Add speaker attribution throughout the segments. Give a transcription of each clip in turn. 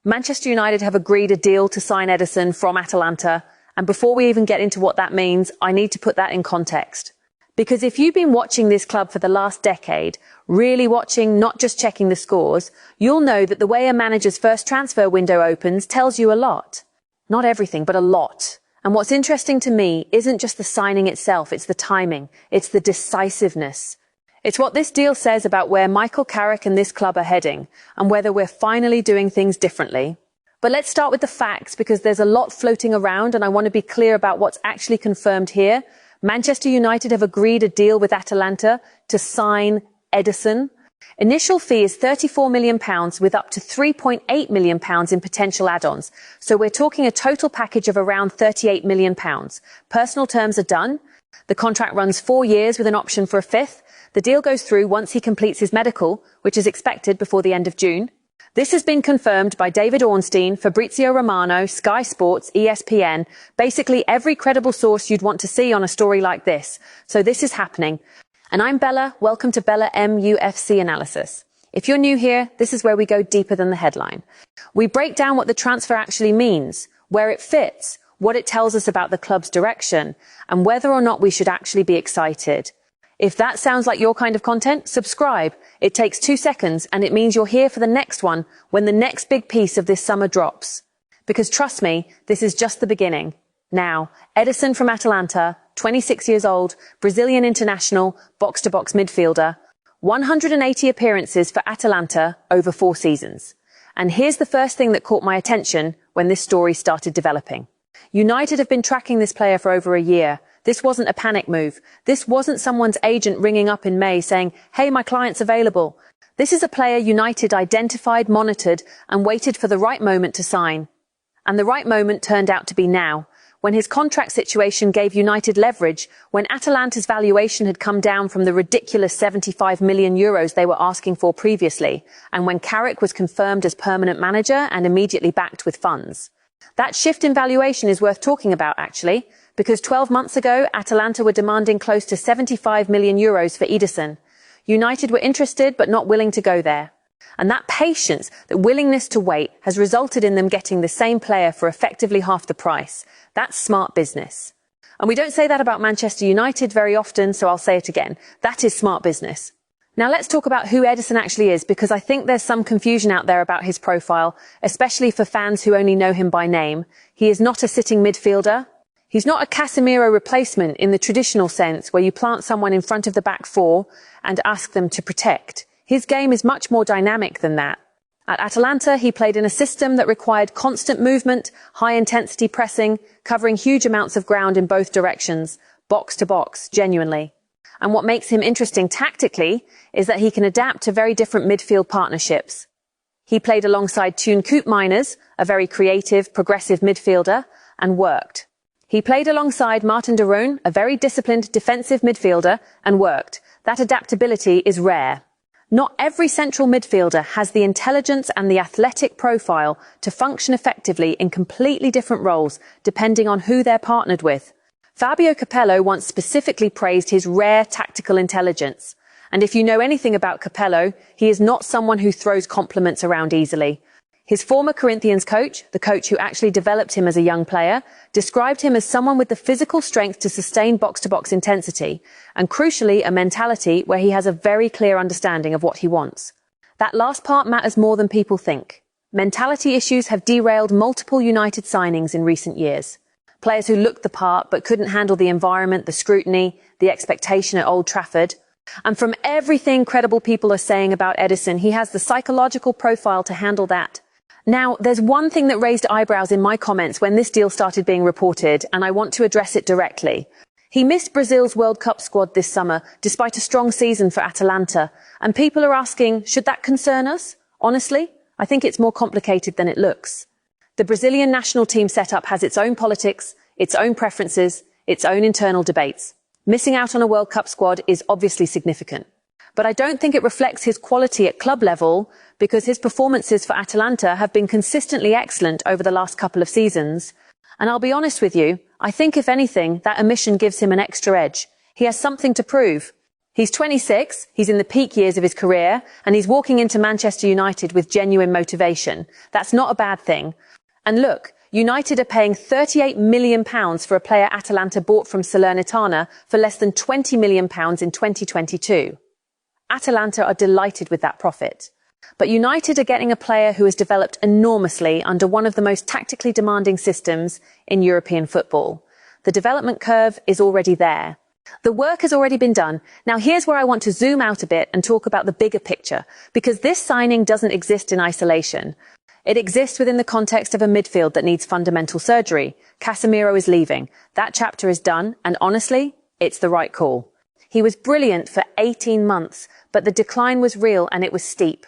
Speaker 1: Manchester United have agreed a deal to sign Edison from Atalanta, and before we even get into what that means, I need to put that in context. Because if you've been watching this club for the last decade, really watching, not just checking the scores, you'll know that the way a manager's first transfer window opens tells you a lot. Not everything, but a lot. And what's interesting to me isn't just the signing itself, it's the timing, it's the decisiveness. It's what this deal says about where Michael Carrick and this club are heading, and whether we're finally doing things differently. But let's start with the facts, because there's a lot floating around and I want to be clear about what's actually confirmed here. Manchester United have agreed a deal with Atalanta to sign Edison. Initial fee is £34 million with up to £3.8 million in potential add-ons. So we're talking a total package of around £38 million. Personal terms are done. The contract runs 4 years with an option for a fifth. The deal goes through once he completes his medical, which is expected before the end of June. This has been confirmed by David Ornstein, Fabrizio Romano, Sky Sports, ESPN, basically every credible source you'd want to see on a story like this. So this is happening. And I'm Bella. Welcome to Bella Mufc Analysis. If you're new here, this is where we go deeper than the headline. We break down what the transfer actually means, where it fits, what it tells us about the club's direction, and whether or not we should actually be excited. If that sounds like your kind of content, subscribe. It takes 2 seconds and it means you're here for the next one when the next big piece of this summer drops. Because trust me, this is just the beginning. Now, Edison from Atalanta, 26 years old, Brazilian international, box-to-box midfielder, 180 appearances for Atalanta over 4 seasons. And here's the first thing that caught my attention when this story started developing. United have been tracking this player for over a year. This wasn't a panic move. This wasn't someone's agent ringing up in May saying, hey, my client's available. This is a player United identified, monitored, and waited for the right moment to sign. And the right moment turned out to be now, when his contract situation gave United leverage, when Atalanta's valuation had come down from the ridiculous 75 million euros they were asking for previously, and when Carrick was confirmed as permanent manager and immediately backed with funds. That shift in valuation is worth talking about, actually, because 12 months ago, Atalanta were demanding close to 75 million euros for Ederson. United were interested but not willing to go there. And that patience, that willingness to wait, has resulted in them getting the same player for effectively half the price. That's smart business. And we don't say that about Manchester United very often, so I'll say it again. That is smart business. Now let's talk about who Edison actually is, because I think there's some confusion out there about his profile, especially for fans who only know him by name. He is not a sitting midfielder. He's not a Casemiro replacement in the traditional sense where you plant someone in front of the back four and ask them to protect. His game is much more dynamic than that. At Atalanta, he played in a system that required constant movement, high-intensity pressing, covering huge amounts of ground in both directions, box to box, genuinely. And what makes him interesting tactically is that he can adapt to very different midfield partnerships. He played alongside Toon Koopmeiners, a very creative, progressive midfielder, and worked. He played alongside Martin de Roon, a very disciplined defensive midfielder, and worked. That adaptability is rare. Not every central midfielder has the intelligence and the athletic profile to function effectively in completely different roles, depending on who they're partnered with. Fabio Capello once specifically praised his rare tactical intelligence. And if you know anything about Capello, he is not someone who throws compliments around easily. His former Corinthians coach, the coach who actually developed him as a young player, described him as someone with the physical strength to sustain box-to-box intensity, and crucially a mentality where he has a very clear understanding of what he wants. That last part matters more than people think. Mentality issues have derailed multiple United signings in recent years. Players who looked the part but couldn't handle the environment, the scrutiny, the expectation at Old Trafford. And from everything credible people are saying about Edison, he has the psychological profile to handle that. Now, there's one thing that raised eyebrows in my comments when this deal started being reported, and I want to address it directly. He missed Brazil's World Cup squad this summer, despite a strong season for Atalanta, and people are asking, should that concern us? Honestly, I think it's more complicated than it looks. The Brazilian national team setup has its own politics, its own preferences, its own internal debates. Missing out on a World Cup squad is obviously significant. But I don't think it reflects his quality at club level, because his performances for Atalanta have been consistently excellent over the last couple of seasons. And I'll be honest with you, I think if anything, that omission gives him an extra edge. He has something to prove. He's 26, he's in the peak years of his career, and he's walking into Manchester United with genuine motivation. That's not a bad thing. And look, United are paying £38 million for a player Atalanta bought from Salernitana for less than £20 million in 2022. Atalanta are delighted with that profit. But United are getting a player who has developed enormously under one of the most tactically demanding systems in European football. The development curve is already there. The work has already been done. Now here's where I want to zoom out a bit and talk about the bigger picture, because this signing doesn't exist in isolation. It exists within the context of a midfield that needs fundamental surgery. Casemiro is leaving. That chapter is done, and honestly, it's the right call. He was brilliant for 18 months, but the decline was real and it was steep.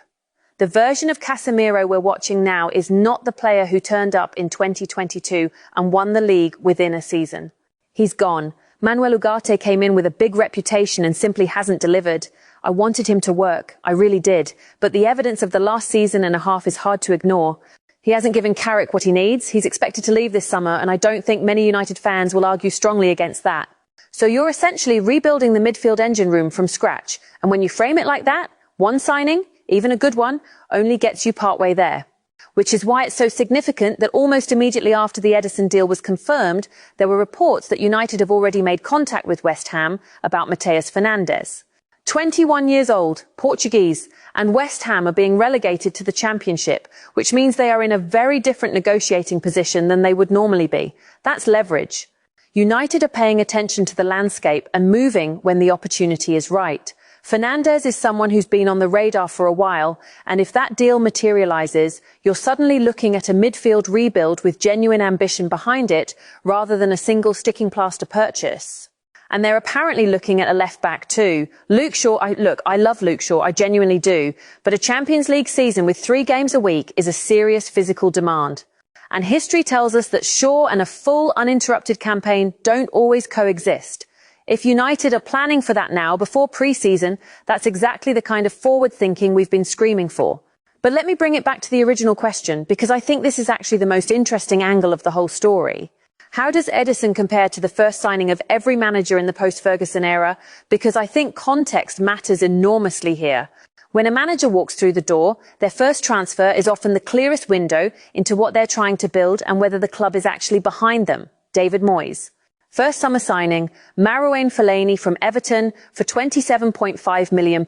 Speaker 1: The version of Casemiro we're watching now is not the player who turned up in 2022 and won the league within a season. He's gone. Manuel Ugarte came in with a big reputation and simply hasn't delivered. I wanted him to work. I really did. But the evidence of the last season and a half is hard to ignore. He hasn't given Carrick what he needs. He's expected to leave this summer, and I don't think many United fans will argue strongly against that. So you're essentially rebuilding the midfield engine room from scratch. And when you frame it like that, one signing, even a good one, only gets you partway there. Which is why it's so significant that almost immediately after the Edison deal was confirmed, there were reports that United have already made contact with West Ham about Mateus Fernandes. 21 years old, Portuguese, and West Ham are being relegated to the Championship, which means they are in a very different negotiating position than they would normally be. That's leverage. United are paying attention to the landscape and moving when the opportunity is right. Fernandes is someone who's been on the radar for a while, and if that deal materializes, you're suddenly looking at a midfield rebuild with genuine ambition behind it, rather than a single sticking plaster purchase. And they're apparently looking at a left-back too. Luke Shaw, I love Luke Shaw, I genuinely do. But a Champions League season with 3 games a week is a serious physical demand. And history tells us that Shaw and a full uninterrupted campaign don't always coexist. If United are planning for that now, before pre-season, that's exactly the kind of forward thinking we've been screaming for. But let me bring it back to the original question, because I think this is actually the most interesting angle of the whole story. How does Edison compare to the first signing of every manager in the post-Ferguson era? Because I think context matters enormously here. When a manager walks through the door, their first transfer is often the clearest window into what they're trying to build and whether the club is actually behind them. David Moyes. First summer signing, Marouane Fellaini from Everton for £27.5 million.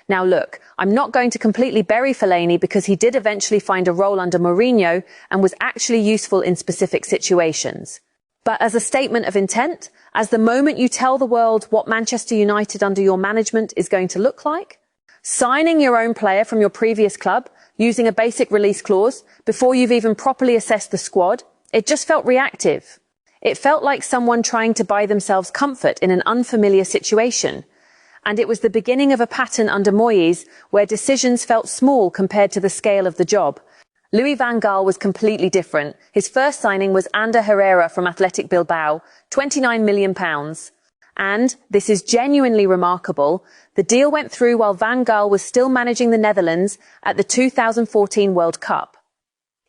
Speaker 1: Now look, I'm not going to completely bury Fellaini because he did eventually find a role under Mourinho and was actually useful in specific situations. But as a statement of intent, as the moment you tell the world what Manchester United under your management is going to look like, signing your own player from your previous club, using a basic release clause, before you've even properly assessed the squad, it just felt reactive. It felt like someone trying to buy themselves comfort in an unfamiliar situation. And it was the beginning of a pattern under Moyes where decisions felt small compared to the scale of the job. Louis van Gaal was completely different. His first signing was Ander Herrera from Athletic Bilbao, £29 million. And, this is genuinely remarkable, the deal went through while Van Gaal was still managing the Netherlands at the 2014 World Cup.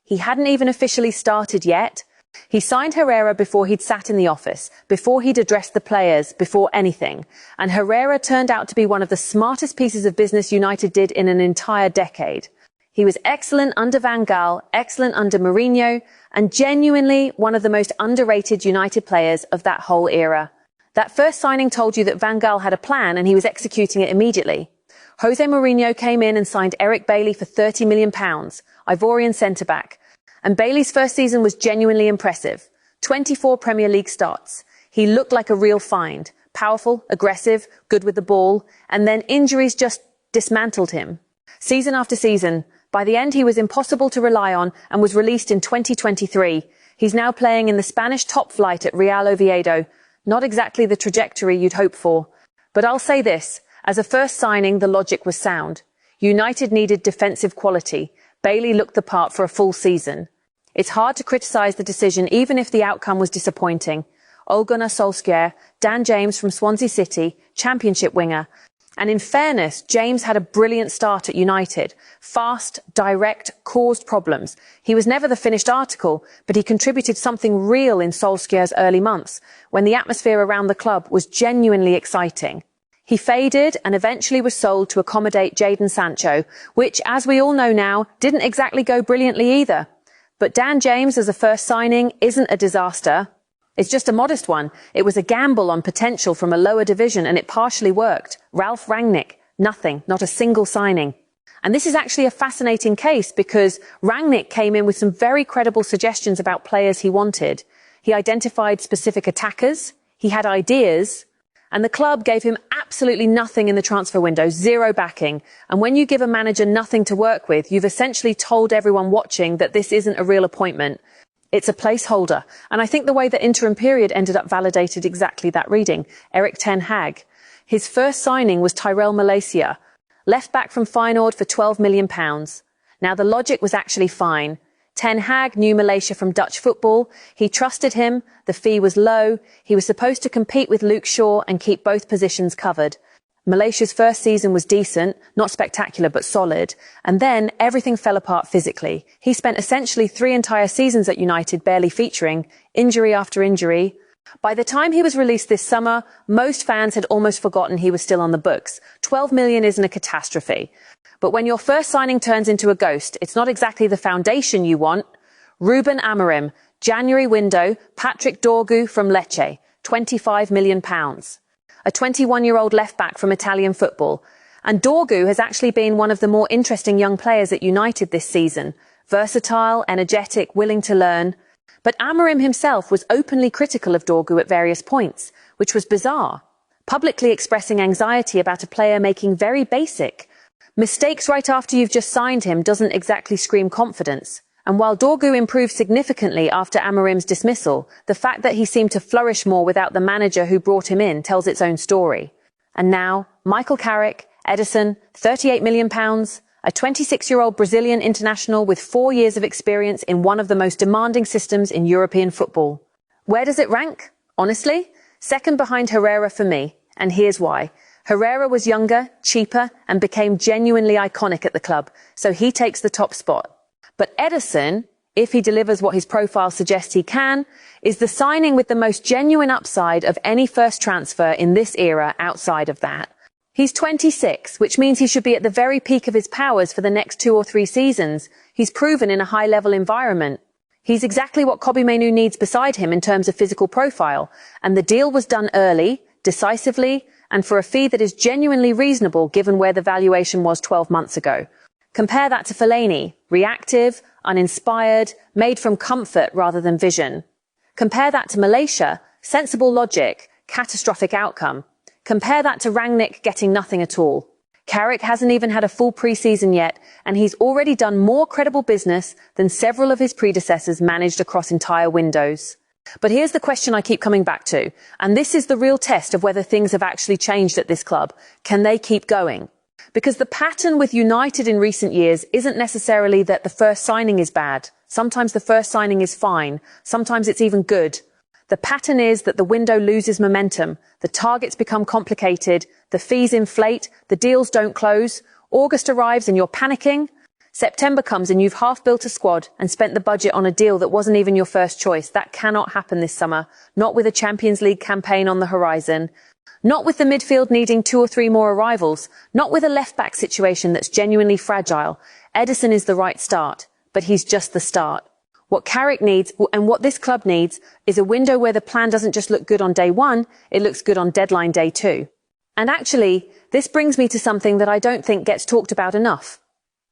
Speaker 1: He hadn't even officially started yet. He signed Herrera before he'd sat in the office, before he'd addressed the players, before anything. And Herrera turned out to be one of the smartest pieces of business United did in an entire decade. He was excellent under Van Gaal, excellent under Mourinho, and genuinely one of the most underrated United players of that whole era. That first signing told you that Van Gaal had a plan and he was executing it immediately. Jose Mourinho came in and signed Eric Bailly for £30 million, Ivorian centre-back. And Bailey's first season was genuinely impressive. 24 Premier League starts. He looked like a real find. Powerful, aggressive, good with the ball. And then injuries just dismantled him. Season after season. By the end, he was impossible to rely on and was released in 2023. He's now playing in the Spanish top flight at Real Oviedo. Not exactly the trajectory you'd hope for. But I'll say this. As a first signing, the logic was sound. United needed defensive quality. Bailey looked the part for a full season. It's hard to criticise the decision even if the outcome was disappointing. Ole Gunnar Solskjaer, Dan James from Swansea City, championship winger. And in fairness, James had a brilliant start at United. Fast, direct, caused problems. He was never the finished article, but he contributed something real in Solskjaer's early months, when the atmosphere around the club was genuinely exciting. He faded and eventually was sold to accommodate Jadon Sancho, which, as we all know now, didn't exactly go brilliantly either. But Dan James as a first signing isn't a disaster. It's just a modest one. It was a gamble on potential from a lower division, and it partially worked. Ralf Rangnick, nothing, not a single signing. And this is actually a fascinating case because Rangnick came in with some very credible suggestions about players he wanted. He identified specific attackers, he had ideas, and the club gave him absolutely nothing in the transfer window, zero backing. And when you give a manager nothing to work with, you've essentially told everyone watching that this isn't a real appointment. It's a placeholder. And I think the way the interim period ended up validated exactly that reading. Erik ten Hag. His first signing was Tyrell Malacia, left back from Feyenoord for £12 million. Now the logic was actually fine. Ten Hag knew Malacia from Dutch football. He trusted him. The fee was low. He was supposed to compete with Luke Shaw and keep both positions covered. Malacia's first season was decent, not spectacular, but solid. And then everything fell apart physically. He spent essentially 3 entire seasons at United barely featuring, injury after injury. By the time he was released this summer, most fans had almost forgotten he was still on the books. 12 million isn't a catastrophe. But when your first signing turns into a ghost, it's not exactly the foundation you want. Ruben Amorim, January window, Patrick Dorgu from Lecce, £25 million. A 21-year-old left-back from Italian football. And Dorgu has actually been one of the more interesting young players at United this season. Versatile, energetic, willing to learn. But Amorim himself was openly critical of Dorgu at various points, which was bizarre. Publicly expressing anxiety about a player making very basic mistakes right after you've just signed him doesn't exactly scream confidence. And while Dorgu improved significantly after Amorim's dismissal, the fact that he seemed to flourish more without the manager who brought him in tells its own story. And now, Michael Carrick, Edison, £38 million, a 26-year-old Brazilian international with 4 years of experience in one of the most demanding systems in European football. Where does it rank? Honestly, second behind Herrera for me, and here's why. Herrera was younger, cheaper, and became genuinely iconic at the club, so he takes the top spot. But Edison, if he delivers what his profile suggests he can, is the signing with the most genuine upside of any first transfer in this era outside of that. He's 26, which means he should be at the very peak of his powers for the next 2 or 3 seasons. He's proven in a high-level environment. He's exactly what Kobbie Mainoo needs beside him in terms of physical profile, and the deal was done early, decisively, and for a fee that is genuinely reasonable given where the valuation was 12 months ago. Compare that to Fellaini, reactive, uninspired, made from comfort rather than vision. Compare that to Malacia, sensible logic, catastrophic outcome. Compare that to Rangnick getting nothing at all. Carrick hasn't even had a full pre-season yet, and he's already done more credible business than several of his predecessors managed across entire windows. But here's the question I keep coming back to, and this is the real test of whether things have actually changed at this club. Can they keep going? Because the pattern with United in recent years isn't necessarily that the first signing is bad. Sometimes the first signing is fine. Sometimes it's even good. The pattern is that the window loses momentum. The targets become complicated. The fees inflate. The deals don't close. August arrives and you're panicking. September comes and you've half built a squad and spent the budget on a deal that wasn't even your first choice. That cannot happen this summer. Not with a Champions League campaign on the horizon. Not with the midfield needing 2 or 3 more arrivals. Not with a left-back situation that's genuinely fragile. Edison is the right start, but he's just the start. What Carrick needs, and what this club needs, is a window where the plan doesn't just look good on day 1, it looks good on deadline day 2. And actually, this brings me to something that I don't think gets talked about enough.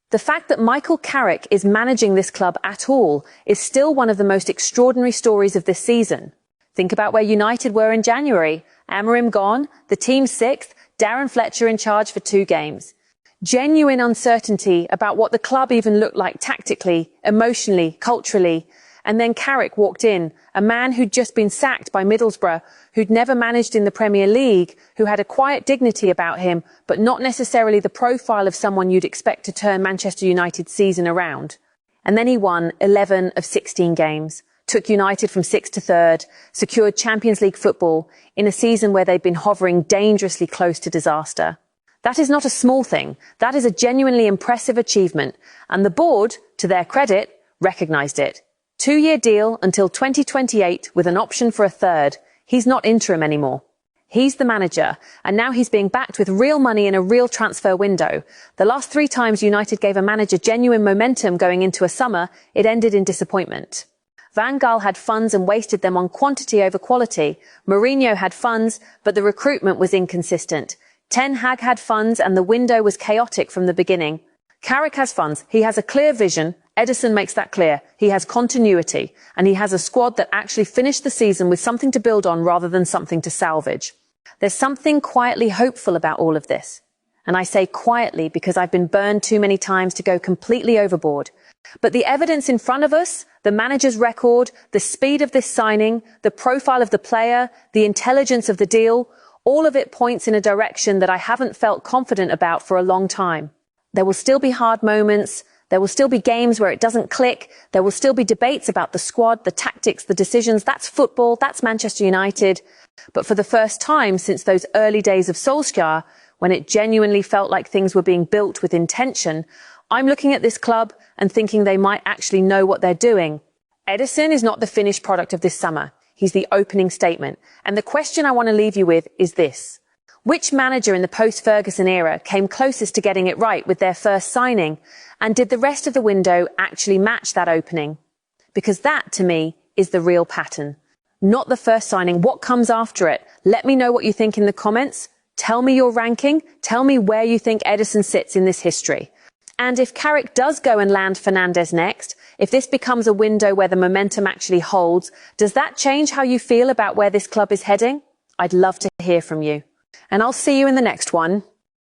Speaker 1: The fact that Michael Carrick is managing this club at all is still one of the most extraordinary stories of this season. Think about where United were in January. Amorim gone, the team 6th, Darren Fletcher in charge for 2 games. Genuine uncertainty about what the club even looked like tactically, emotionally, culturally. And then Carrick walked in, a man who'd just been sacked by Middlesbrough, who'd never managed in the Premier League, who had a quiet dignity about him, but not necessarily the profile of someone you'd expect to turn Manchester United's season around. And then he won 11 of 16 games, took United from 6th to 3rd, secured Champions League football in a season where they'd been hovering dangerously close to disaster. That is not a small thing. That is a genuinely impressive achievement. And the board, to their credit, recognised it. 2-year deal until 2028 with an option for a 3rd. He's not interim anymore. He's the manager, and now he's being backed with real money in a real transfer window. The last 3 times United gave a manager genuine momentum going into a summer, it ended in disappointment. Van Gaal had funds and wasted them on quantity over quality. Mourinho had funds, but the recruitment was inconsistent. Ten Hag had funds, and the window was chaotic from the beginning. Carrick has funds. He has a clear vision. Edison makes that clear. He has continuity, and he has a squad that actually finished the season with something to build on rather than something to salvage. There's something quietly hopeful about all of this. And I say quietly because I've been burned too many times to go completely overboard. But the evidence in front of us, the manager's record, the speed of this signing, the profile of the player, the intelligence of the deal, all of it points in a direction that I haven't felt confident about for a long time. There will still be hard moments. There will still be games where it doesn't click. There will still be debates about the squad, the tactics, the decisions. That's football. That's Manchester United. But for the first time since those early days of Solskjaer, when it genuinely felt like things were being built with intention, I'm looking at this club and thinking they might actually know what they're doing. Edison is not the finished product of this summer. He's the opening statement. And the question I want to leave you with is this. Which manager in the post-Ferguson era came closest to getting it right with their first signing? And did the rest of the window actually match that opening? Because that, to me, is the real pattern. Not the first signing, what comes after it. Let me know what you think in the comments. Tell me your ranking. Tell me where you think Edison sits in this history. And if Carrick does go and land Fernandes next, if this becomes a window where the momentum actually holds, does that change how you feel about where this club is heading? I'd love to hear from you. And I'll see you in the next one.